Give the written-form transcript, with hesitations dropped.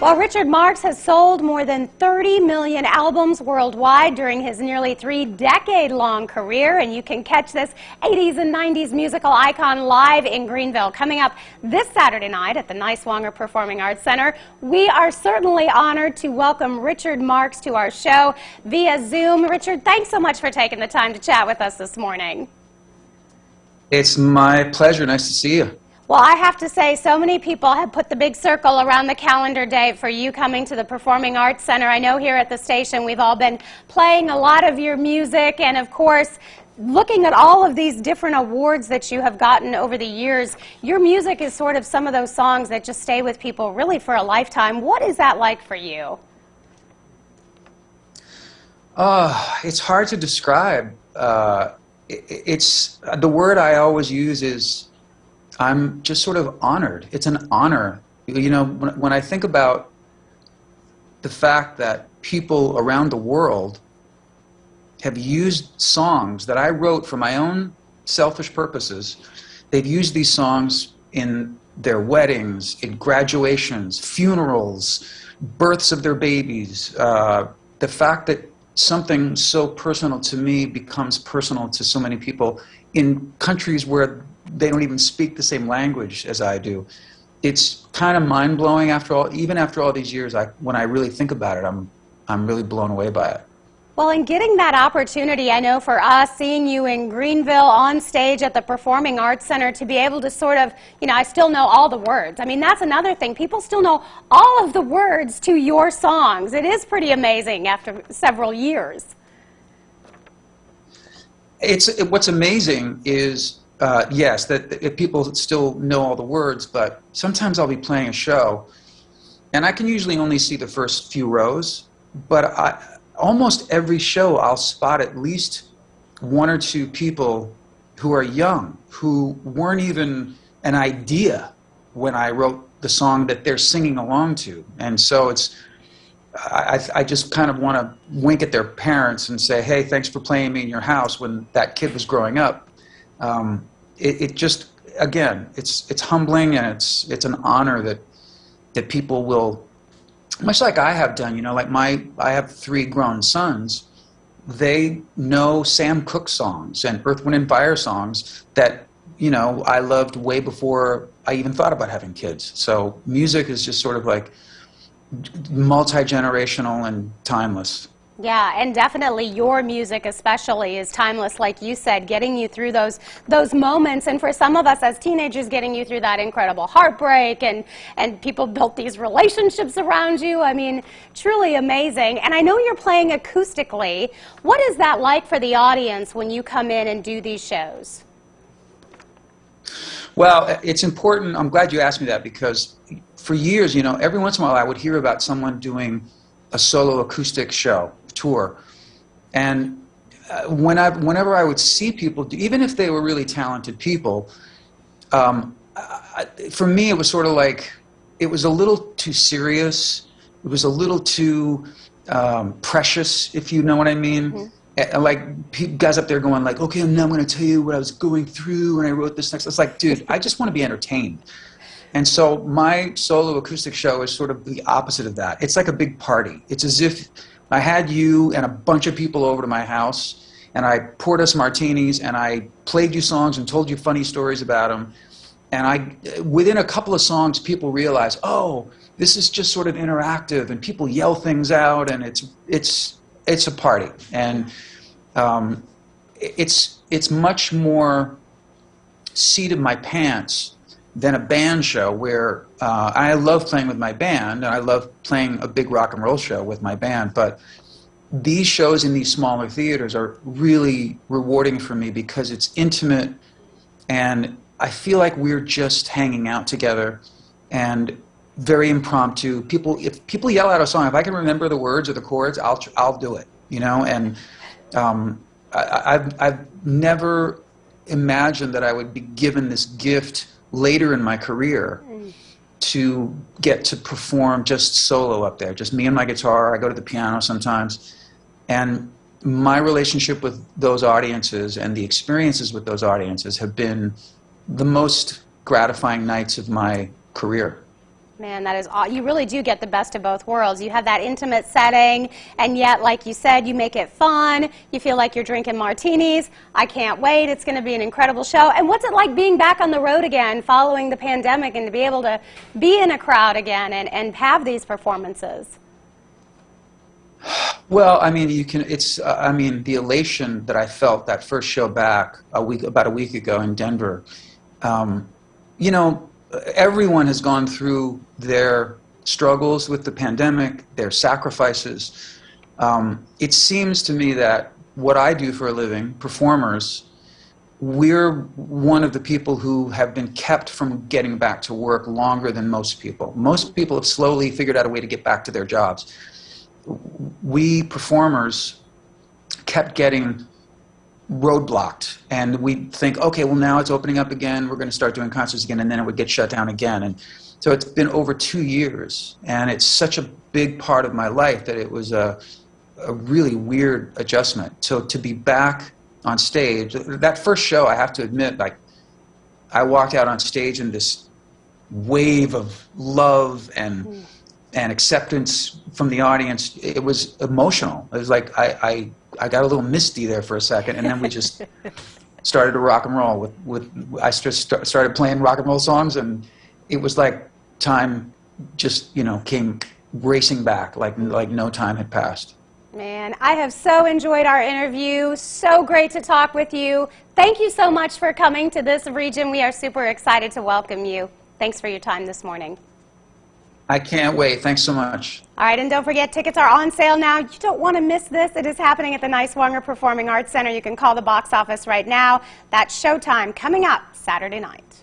Well, Richard Marx has sold more than 30 million albums worldwide during his nearly 3-decade-long career, and you can catch this 80s and 90s musical icon live in Greenville coming up this Saturday night at the Niswonger Performing Arts Center. We are certainly honored to welcome Richard Marx to our show via Zoom. Richard, thanks so much for taking the time to chat with us this morning. It's my pleasure. Nice to see you. Well, I have to say, so many people have put the big circle around the calendar date for you coming to the Performing Arts Center. I know here at the station we've all been playing a lot of your music, and of course, looking at all of these different awards that you have gotten over the years, your music is sort of some of those songs that just stay with people really for a lifetime. What is that like for you? It's hard to describe. It's the word I always use is I'm just sort of honored. It's an honor. You know, when I think about the fact that people around the world have used songs that I wrote for my own selfish purposes, they've used these songs in their weddings, in graduations, funerals, births of their babies. The fact that something so personal to me becomes personal to so many people in countries where they don't even speak the same language as I do. It's kind of mind-blowing after all, even after all these years. When I really think about it, I'm really blown away by it. Well, in getting that opportunity, I know for us, seeing you in Greenville on stage at the Performing Arts Center, to be able to sort of, you know, I still know all the words. I mean, that's another thing. People still know all of the words to your songs. It is pretty amazing after several years. What's amazing is, yes, that people still know all the words, but sometimes I'll be playing a show, and I can usually only see the first few rows, but almost every show I'll spot at least one or two people who are young, who weren't even an idea when I wrote the song that they're singing along to. And so I just kind of want to wink at their parents and say, hey, thanks for playing me in your house when that kid was growing up. It just, again, it's humbling, and it's an honor that people will, much like I have done, you know, like I have 3 grown sons. They know Sam Cooke songs and Earth, Wind & Fire songs that, you know, I loved way before I even thought about having kids. So music is just sort of like multi-generational and timeless. Yeah, and definitely your music especially is timeless, like you said, getting you through those moments, and for some of us as teenagers, getting you through that incredible heartbreak, and people built these relationships around you. I mean, truly amazing. And I know you're playing acoustically. What is that like for the audience when you come in and do these shows? Well, it's important. I'm glad you asked me that, because for years, you know, every once in a while I would hear about someone doing a solo acoustic show, tour, and whenever I would see people, even if they were really talented people, for me it was sort of like, it was a little too serious, it was a little too precious, if you know what I mean. Mm-hmm. Like guys up there going like, okay, now I'm going to tell you what I was going through when I wrote this next. It's like, dude, I just want to be entertained. And so my solo acoustic show is sort of the opposite of that. It's like a big party. It's as if I had you and a bunch of people over to my house, and I poured us martinis, and I played you songs and told you funny stories about them. And within a couple of songs, people realize, oh, this is just sort of interactive, and people yell things out, and it's a party. And it's much more seat of my pants than a band show, where I love playing with my band, and I love playing a big rock and roll show with my band, but these shows in these smaller theaters are really rewarding for me because it's intimate, and I feel like we're just hanging out together, and very impromptu. If people yell out a song, if I can remember the words or the chords, I'll do it, you know. And I've never imagined that I would be given this gift later in my career to get to perform just solo up there, just me and my guitar. I go to the piano sometimes, and my relationship with those audiences and the experiences with those audiences have been the most gratifying nights of my career. Man, that is you really do get the best of both worlds. You have that intimate setting, and yet, like you said, you make it fun. You feel like you're drinking martinis. I can't wait. It's going to be an incredible show. And what's it like being back on the road again following the pandemic and to be able to be in a crowd again and have these performances? Well, I mean, I mean, the elation that I felt that first show back about a week ago in Denver, you know, everyone has gone through their struggles with the pandemic, their sacrifices. It seems to me that what I do for a living, performers, we're one of the people who have been kept from getting back to work longer than most people. Most people have slowly figured out a way to get back to their jobs. We performers kept getting roadblocked, and we'd think, okay, well, now it's opening up again, we're going to start doing concerts again, and then it would get shut down again. And so it's been over 2 years, and it's such a big part of my life that it was a really weird adjustment. So to be back on stage, that first show, I have to admit, like, I walked out on stage in this wave of love and acceptance from the audience. It was emotional. It was like I got a little misty there for a second, and then we just started to rock and roll. I just started playing rock and roll songs, and it was like time just, you know, came racing back, like no time had passed. Man, I have so enjoyed our interview. So great to talk with you. Thank you so much for coming to this region. We are super excited to welcome you. Thanks for your time this morning. I can't wait. Thanks so much. All right, and don't forget, tickets are on sale now. You don't want to miss this. It is happening at the Niswonger Performing Arts Center. You can call the box office right now. That's Showtime coming up Saturday night.